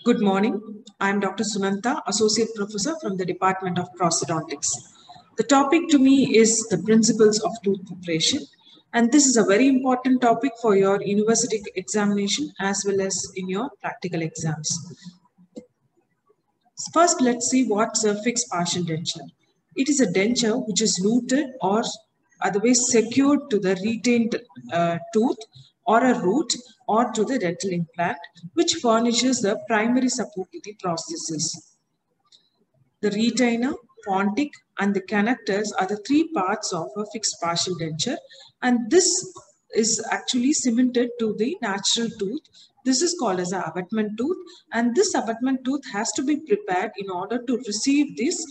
Good morning. I am Dr. Sunanta, Associate Professor from the Department of Prosthodontics. The topic to me is the principles of tooth preparation, and this is a very important topic for your university examination as well as in your practical exams. First, let's see what's a fixed partial denture. It is a denture which is rooted or otherwise secured to the retained tooth or a root or to the dental implant, which furnishes the primary support to the prosthesis. The retainer, pontic, and the connectors are the three parts of a fixed partial denture, and this is actually cemented to the natural tooth. This is called as an abutment tooth, and this abutment tooth has to be prepared in order to receive this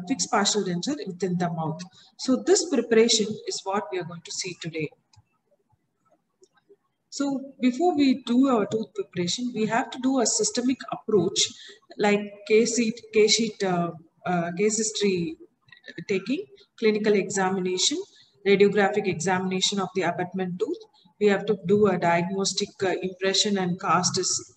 fixed partial denture within the mouth. So this preparation is what we are going to see today. So before we do our tooth preparation, we have to do a systemic approach like case history taking, clinical examination, radiographic examination of the abutment tooth. We have to do a diagnostic impression and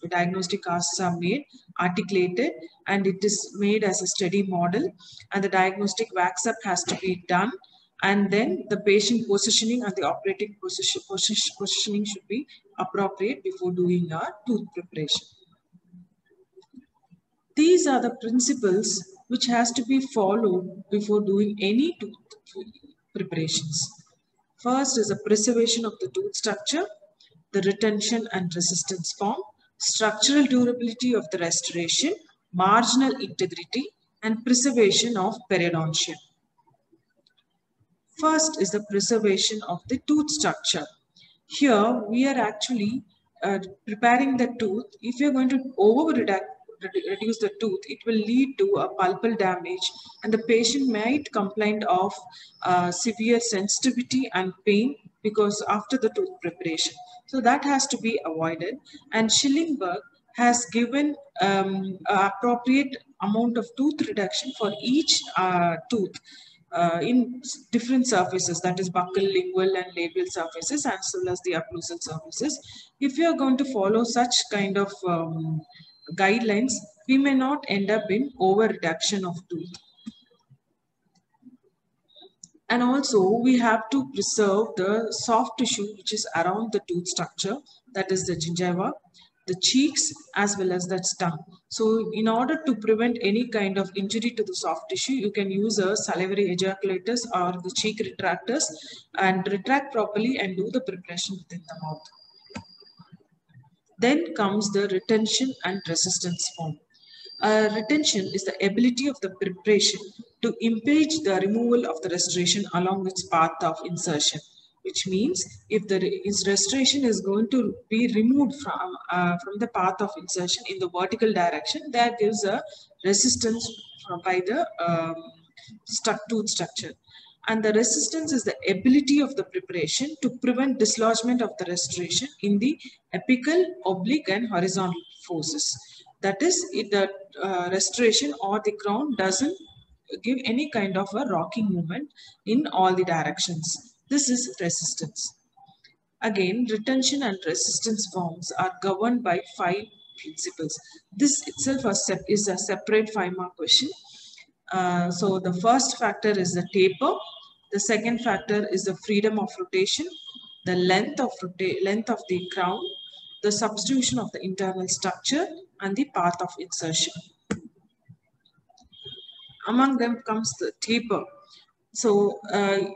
diagnostic casts are made, articulated, and it is made as a steady model, and the diagnostic wax up has to be done, and then the patient positioning and the operating positioning should be appropriate before doing our tooth preparation. These are the principles which has to be followed before doing any tooth preparations. First is the preservation of the tooth structure, the retention and resistance form, structural durability of the restoration, marginal integrity, and preservation of periodontium. First is the preservation of the tooth structure. Here we are actually preparing the tooth. If you're going to reduce the tooth, it will lead to a pulpal damage, and the patient might complain of severe sensitivity and pain because after the tooth preparation. So that has to be avoided. And Schillingberg has given appropriate amount of tooth reduction for each tooth in different surfaces, that is buccal, lingual and labial surfaces, as well as the occlusal surfaces. If you are going to follow such kind of guidelines, we may not end up in over reduction of tooth. And also we have to preserve the soft tissue which is around the tooth structure, that is the gingiva, the cheeks as well as the tongue. So in order to prevent any kind of injury to the soft tissue, you can use a salivary ejaculators or the cheek retractors and retract properly and do the preparation within the mouth. Then comes the retention and resistance form. Retention is the ability of the preparation to impede the removal of the restoration along its path of insertion, which means if the restoration is going to be removed from the path of insertion in the vertical direction, that gives a resistance by the tooth structure. And the resistance is the ability of the preparation to prevent dislodgement of the restoration in the apical, oblique and horizontal forces. That is, if the restoration or the crown doesn't give any kind of a rocking movement in all the directions. This is resistance. Again, retention and resistance forms are governed by 5 principles. This itself is a separate 5-mark question. So the first factor is the taper. The second factor is the freedom of rotation, the length of the crown, the substitution of the internal structure, and the path of insertion. Among them comes the taper. So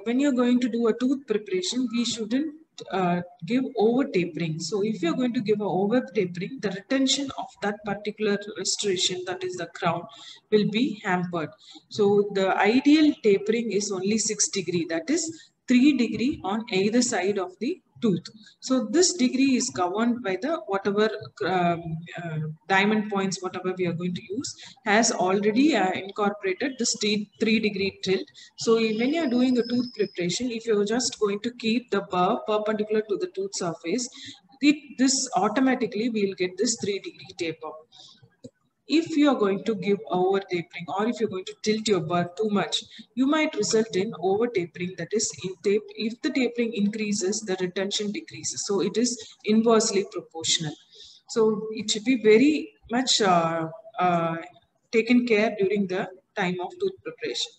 when you're going to do a tooth preparation, we shouldn't give over tapering. So if you're going to give a over tapering, the retention of that particular restoration, that is the crown, will be hampered. So the ideal tapering is only 6 degrees, that is 3 degrees on either side of the tooth. So this degree is governed by the whatever diamond points, whatever we are going to use, has already incorporated this 3 degree tilt. So when you are doing a tooth preparation, if you are just going to keep the burr perpendicular to the tooth surface, this automatically will get this 3 degree taper. If you are going to give over tapering, or if you're going to tilt your burr too much, you might result in over tapering. That is, if the tapering increases, the retention decreases. So it is inversely proportional. So it should be very much taken care during the time of tooth preparation.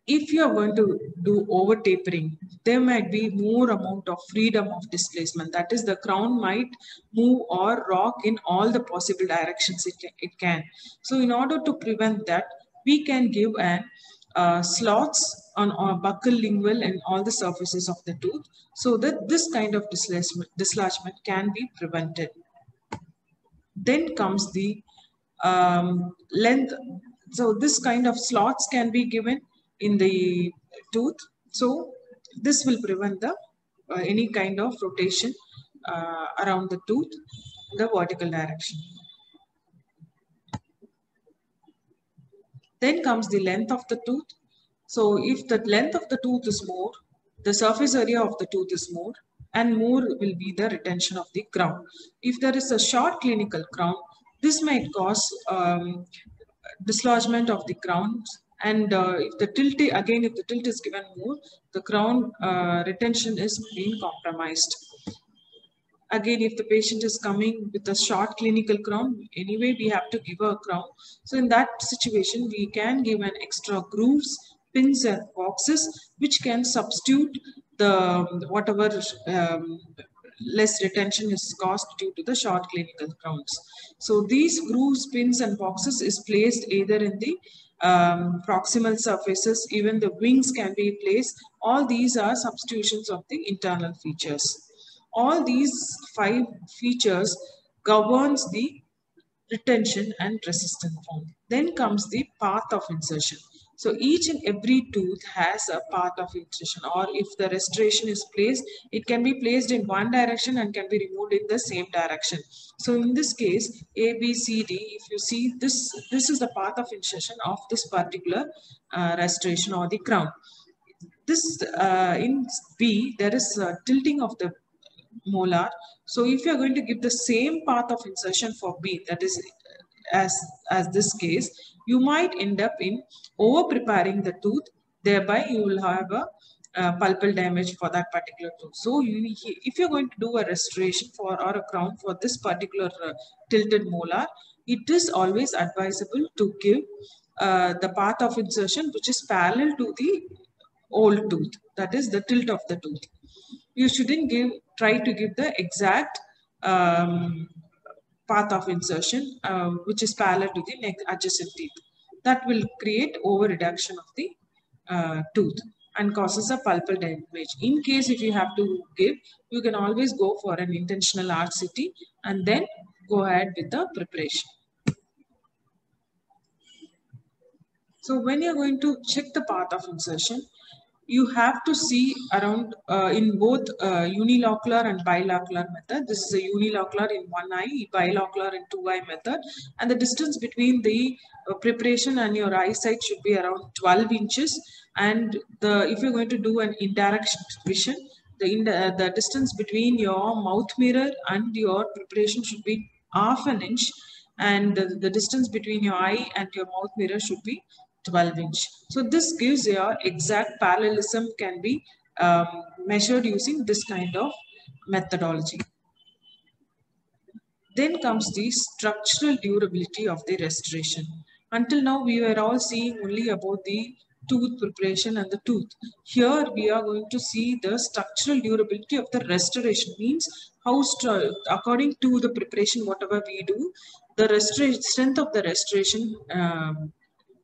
If you are going to do over tapering, there might be more amount of freedom of displacement. That is, the crown might move or rock in all the possible directions it can. So in order to prevent that, we can give an slots on buccal, lingual and all the surfaces of the tooth, so that this kind of dislodgement can be prevented. Then comes the length. So this kind of slots can be given in the tooth. So this will prevent the any kind of rotation around the tooth in the vertical direction. Then comes the length of the tooth. So if the length of the tooth is more, the surface area of the tooth is more, and more will be the retention of the crown. If there is a short clinical crown, this might cause dislodgement of the crowns, and if the tilt is given more, the crown retention is being compromised. Again, if the patient is coming with a short clinical crown, anyway we have to give a crown. So in that situation, we can give an extra grooves, pins and boxes, which can substitute the whatever less retention is caused due to the short clinical crowns. So these grooves, pins and boxes is placed either in the proximal surfaces, even the wings can be placed. All these are substitutions of the internal features. All these 5 features governs the retention and resistant form. Then comes the path of insertion. So each and every tooth has a path of insertion, or if the restoration is placed, it can be placed in one direction and can be removed in the same direction. So in this case, A, B, C, D, if you see this is the path of insertion of this particular restoration or the crown. This in B, there is a tilting of the molar. So if you are going to give the same path of insertion for B, that is as this case, you might end up in over preparing the tooth. Thereby you will have a pulpal damage for that particular tooth. So if you're going to do a restoration for or a crown for this particular tilted molar, it is always advisable to give the path of insertion which is parallel to the old tooth, that is the tilt of the tooth. You shouldn't try to give the exact path of insertion which is parallel to the next adjacent teeth. That will create over reduction of the tooth and causes a pulpal damage. In case if you have to give, you can always go for an intentional RCT and then go ahead with the preparation. So when you're going to check the path of insertion, you have to see around in both unilocular and bilocular method. This is a unilocular in one eye, bilocular in two eye method, and the distance between the preparation and your eyesight should be around 12 inches. And if you're going to do an indirect vision, the distance between your mouth mirror and your preparation should be half an inch, and the distance between your eye and your mouth mirror should be 12 inch. So this gives your exact parallelism can be measured using this kind of methodology. Then comes the structural durability of the restoration. Until now, we were all seeing only about the tooth preparation and the tooth. Here, we are going to see the structural durability of the restoration. Means how according to the preparation, whatever we do, the strength of the restoration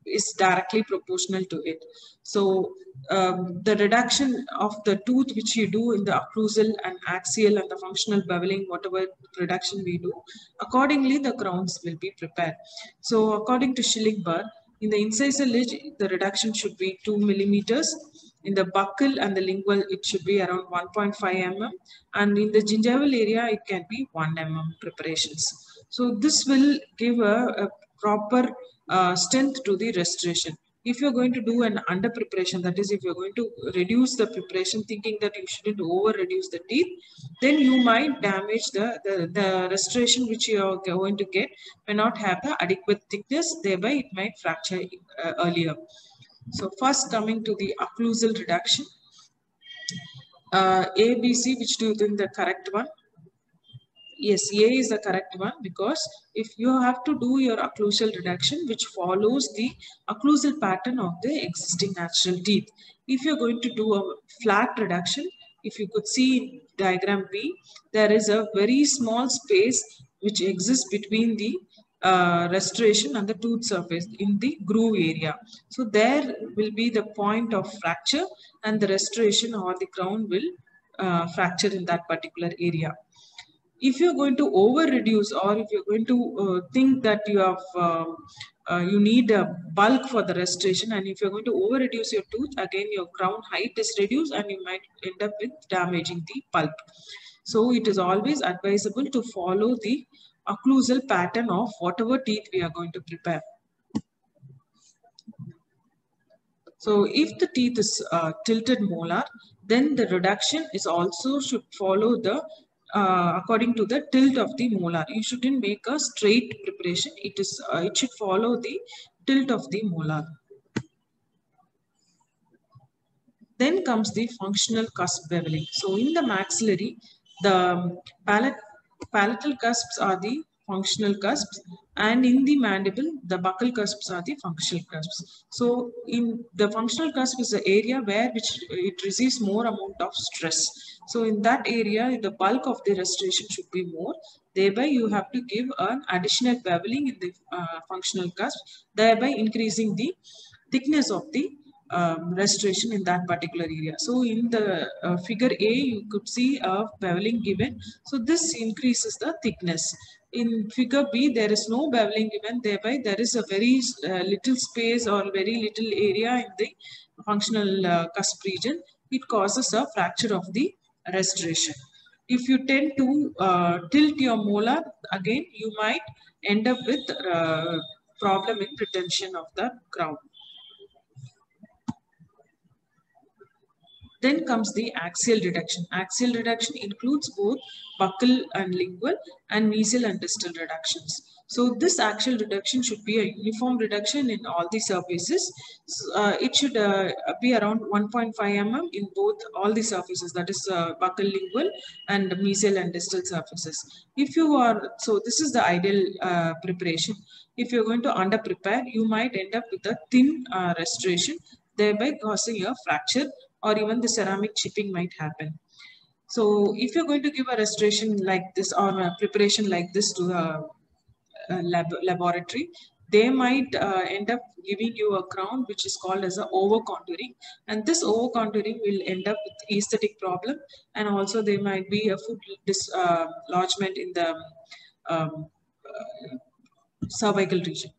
is directly proportional to it. So the reduction of the tooth which you do in the occlusal and axial and the functional beveling, whatever reduction we do, accordingly the crowns will be prepared. So according to Schillingburg, in the incisor ridge, the reduction should be 2 millimeters. In the buccal and the lingual, it should be around 1.5 mm. And in the gingival area, it can be 1 mm preparations. So this will give a proper strength to the restoration. If you're going to do an under preparation, that is if you're going to reduce the preparation thinking that you shouldn't over reduce the teeth, then you might damage the restoration which you are going to get may not have the adequate thickness, thereby it might fracture earlier. So first coming to the occlusal reduction, A, B, C, which do you think the correct one? Yes, A is the correct one, because if you have to do your occlusal reduction, which follows the occlusal pattern of the existing natural teeth. If you're going to do a flat reduction, if you could see in diagram B, there is a very small space which exists between the restoration and the tooth surface in the groove area. So there will be the point of fracture, and the restoration or the crown will fracture in that particular area. If you're going to over reduce, or if you're going to think that you have you need a bulk for the restoration, and if you're going to over reduce your tooth, again your crown height is reduced and you might end up with damaging the pulp. So it is always advisable to follow the occlusal pattern of whatever teeth we are going to prepare. So if the teeth is tilted molar, then the reduction is also should follow the according to the tilt of the molar. You shouldn't make a straight preparation. It should follow the tilt of the molar. Then comes the functional cusp beveling. So in the maxillary, the palatal cusps are the functional cusps, and in the mandible, the buccal cusps are the functional cusps. So in the functional cusp is the area where it receives more amount of stress. So in that area, the bulk of the restoration should be more. Thereby, you have to give an additional beveling in the functional cusp, thereby increasing the thickness of the restoration in that particular area. So in the figure A, you could see a beveling given. So this increases the thickness. In figure B, there is no beveling given. Thereby, there is a very little space or very little area in the functional cusp region. It causes a fracture of the restoration. If you tend to tilt your molar, again, you might end up with problem in retention of the crown. Then comes the axial reduction. Axial reduction includes both buccal and lingual and mesial and distal reductions. So this axial reduction should be a uniform reduction in all the surfaces. It should be around 1.5 mm in both all the surfaces, that is buccal, lingual and mesial and distal surfaces. If you are, so this is the ideal preparation. If you're going to under prepare, you might end up with a thin restoration, thereby causing a fracture, or even the ceramic chipping might happen. So if you're going to give a restoration like this or a preparation like this to a laboratory, they might end up giving you a crown which is called as a over contouring, and this over contouring will end up with aesthetic problem, and also there might be a foot dislodgement in the cervical region.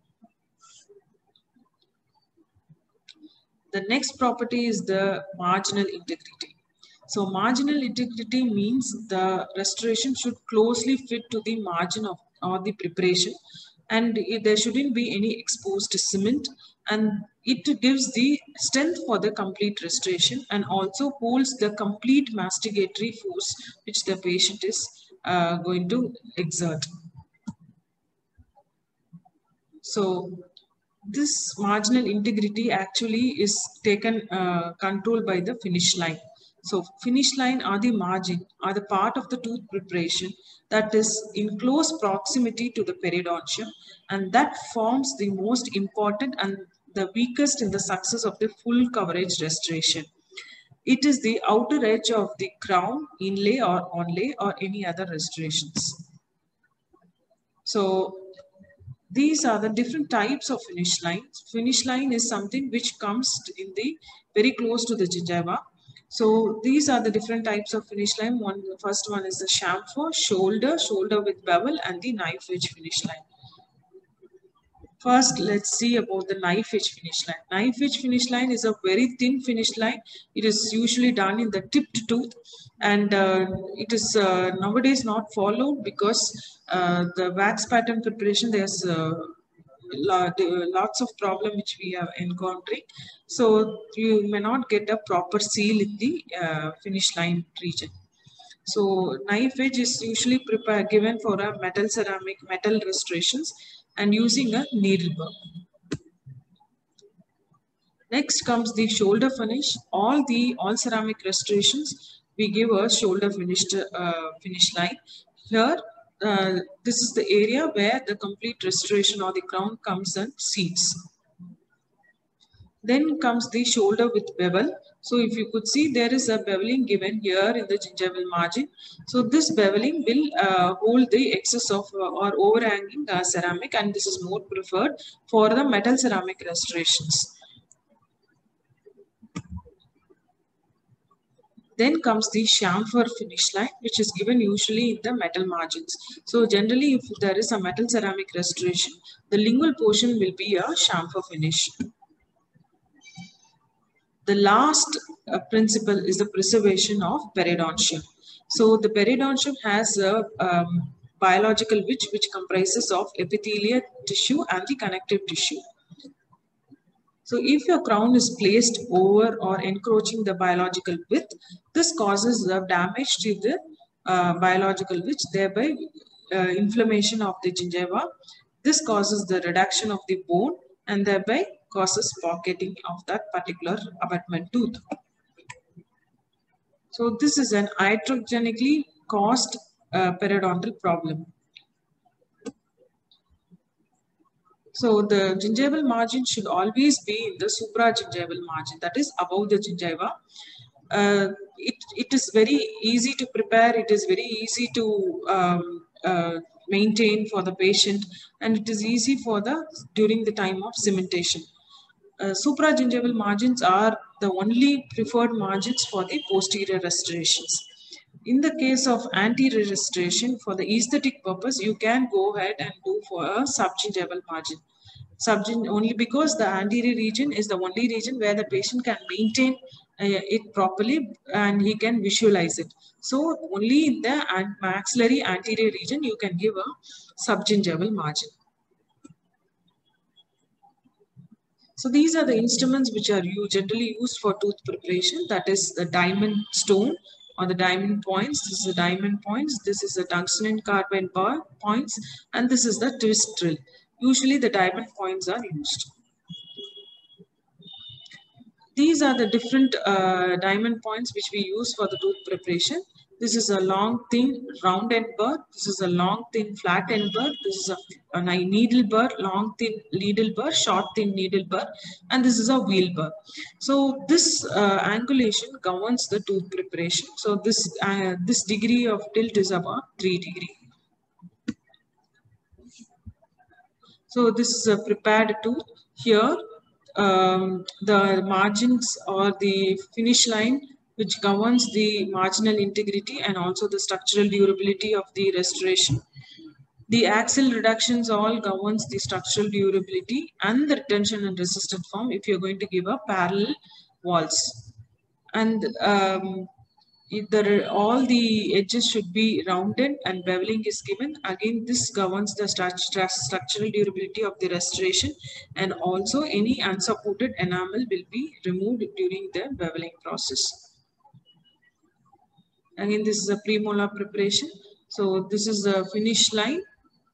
The next property is the marginal integrity. So marginal integrity means the restoration should closely fit to the margin of or the preparation, and there shouldn't be any exposed cement, and it gives the strength for the complete restoration and also holds the complete masticatory force which the patient is going to exert. So this marginal integrity actually is taken control by the finish line. So finish line are the margin, are the part of the tooth preparation that is in close proximity to the periodontium, and that forms the most important and the weakest in the success of the full coverage restoration. It is the outer edge of the crown, inlay or onlay or any other restorations. So these are the different types of finish line. Finish line is something which comes in the very close to the gingiva. So these are the different types of finish line. The first one is the chamfer, shoulder with bevel, and the knife edge finish line. First, let's see about the knife edge finish line. Knife edge finish line is a very thin finish line. It is usually done in the tipped tooth, and it is nowadays not followed because the wax pattern preparation, there's lots of problem which we are encountering. So you may not get a proper seal in the finish line region. So knife edge is usually given for a metal ceramic, metal restorations, and using a needle burr. Next comes the shoulder finish. All ceramic restorations, we give a shoulder finish line. Here, this is the area where the complete restoration or the crown comes and seats. Then comes the shoulder with bevel. So if you could see, there is a beveling given here in the gingival margin. So this beveling will hold the excess of or overhanging ceramic, and this is more preferred for the metal ceramic restorations. Then comes the chamfer finish line, which is given usually in the metal margins. So generally, if there is a metal ceramic restoration, the lingual portion will be a chamfer finish. The last principle is the preservation of periodontium. So the periodontium has a biological which comprises of epithelial tissue and the connective tissue. So if your crown is placed over or encroaching the biological width, this causes the damage to the biological width, thereby inflammation of the gingiva. This causes the reduction of the bone and thereby causes pocketing of that particular abutment tooth. So this is an iatrogenically caused periodontal problem. So the gingival margin should always be in the supragingival margin, that is above the gingiva. It is very easy to prepare, it is very easy to maintain for the patient, and it is easy for during the time of cementation. Supragingival margins are the only preferred margins for the posterior restorations. In the case of anterior restoration, for the aesthetic purpose, you can go ahead and do for a subgingival margin. Only because the anterior region is the only region where the patient can maintain it properly and he can visualize it. So only in the maxillary anterior region you can give a subgingival margin. So these are the instruments which are generally used for tooth preparation, that is the diamond stone or the diamond points. This is the diamond points, this is the tungsten carbide bar points, and this is the twist drill. Usually the diamond points are used. These are the different diamond points which we use for the tooth preparation. This is a long, thin, round end burr. This is a long, thin, flat end burr. This is a needle burr, long, thin needle burr, short, thin needle burr, and this is a wheel burr. So this angulation governs the tooth preparation. So this degree of tilt is about 3 degrees. So this is a prepared tooth. Here, the margins or the finish line which governs the marginal integrity and also the structural durability of the restoration. The axial reductions all governs the structural durability and the retention and resistant form if you're going to give a parallel walls. And all the edges should be rounded and beveling is given. Again, this governs the structural durability of the restoration, and also any unsupported enamel will be removed during the beveling process. Again, this is a premolar preparation. So this is the finish line,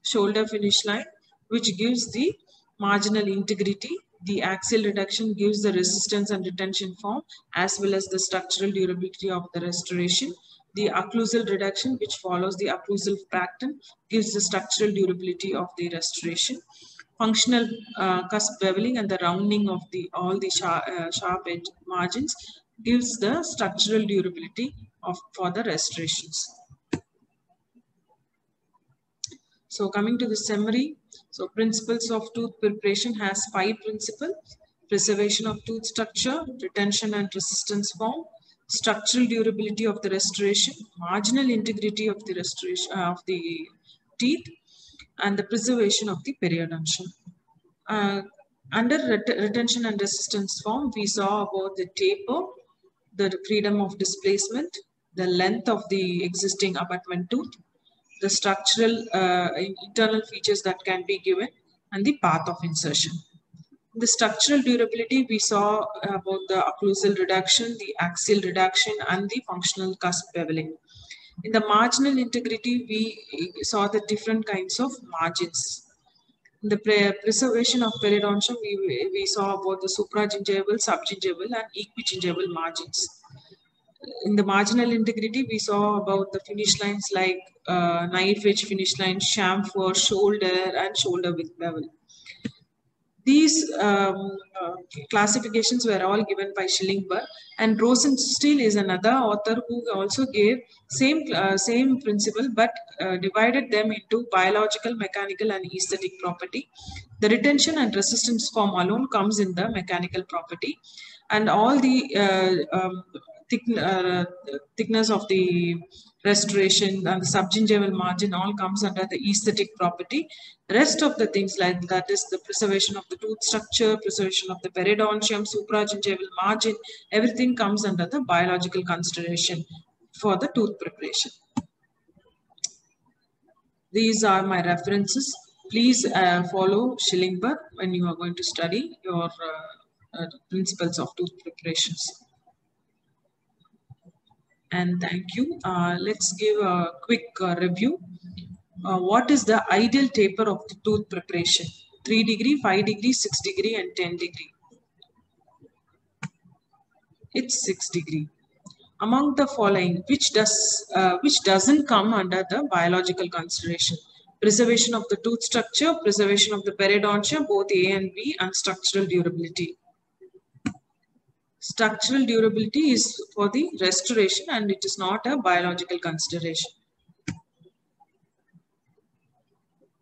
shoulder finish line, which gives the marginal integrity. The axial reduction gives the resistance and retention form as well as the structural durability of the restoration. The occlusal reduction, which follows the occlusal pattern, gives the structural durability of the restoration. Functional cusp beveling and the rounding of all the sharp edge margins gives the structural durability for the restorations. So coming to the summary, so principles of tooth preparation has 5 principles: preservation of tooth structure, retention and resistance form, structural durability of the restoration, marginal integrity of the restoration of the teeth, and the preservation of the periodontium. Under retention and resistance form, we saw about the taper, the freedom of displacement, the length of the existing abutment tooth, the structural internal features that can be given, and the path of insertion. The structural durability, we saw about the occlusal reduction, the axial reduction, and the functional cusp beveling. In the marginal integrity, we saw the different kinds of margins. In the preservation of periodontium, we saw about the supragingival, subgingival, and equigingival margins. In the marginal integrity, we saw about the finish lines like knife edge finish line, chamfer, shoulder, and shoulder width bevel. These classifications were all given by Schillingberg, and Rosenstiel is another author who also gave same principle, but divided them into biological, mechanical, and aesthetic property. The retention and resistance form alone comes in the mechanical property, and all the thickness of the restoration and the subgingival margin all comes under the aesthetic property. Rest of the things like that is the preservation of the tooth structure, preservation of the periodontium, supragingival margin, everything comes under the biological consideration for the tooth preparation. These are my references. Please follow Schillingberg when you are going to study your principles of tooth preparations. And thank you. Let's give a quick review. What is the ideal taper of the tooth preparation? 3 degree, 5 degree, 6 degree, and 10 degree. It's 6 degree. Among the following, which doesn't come under the biological consideration? Preservation of the tooth structure, preservation of the periodontia, both A and B, and structural durability. Structural durability is for the restoration and it is not a biological consideration.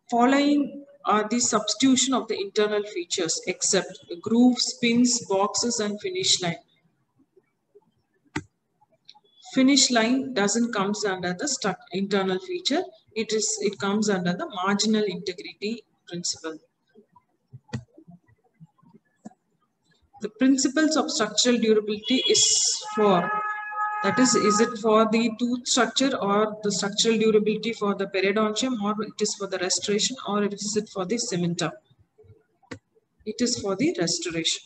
Following are the substitution of the internal features except grooves, pins, boxes, and finish line. Finish line doesn't come under the internal feature. It comes under the marginal integrity principle. The principles of structural durability is it for the tooth structure or the structural durability for the periodontium, or it is for the restoration, or is it for the cementum? It is for the restoration.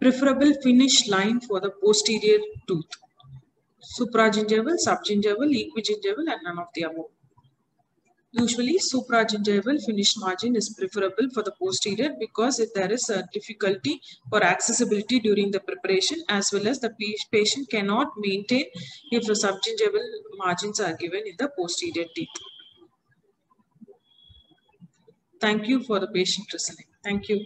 Preferable finish line for the posterior tooth. Supragingival, subgingival, equigingival, and none of the above. Usually, supragingival finish margin is preferable for the posterior because there is a difficulty for accessibility during the preparation, as well as the patient cannot maintain if the subgingival margins are given in the posterior teeth. Thank you for the patient listening. Thank you.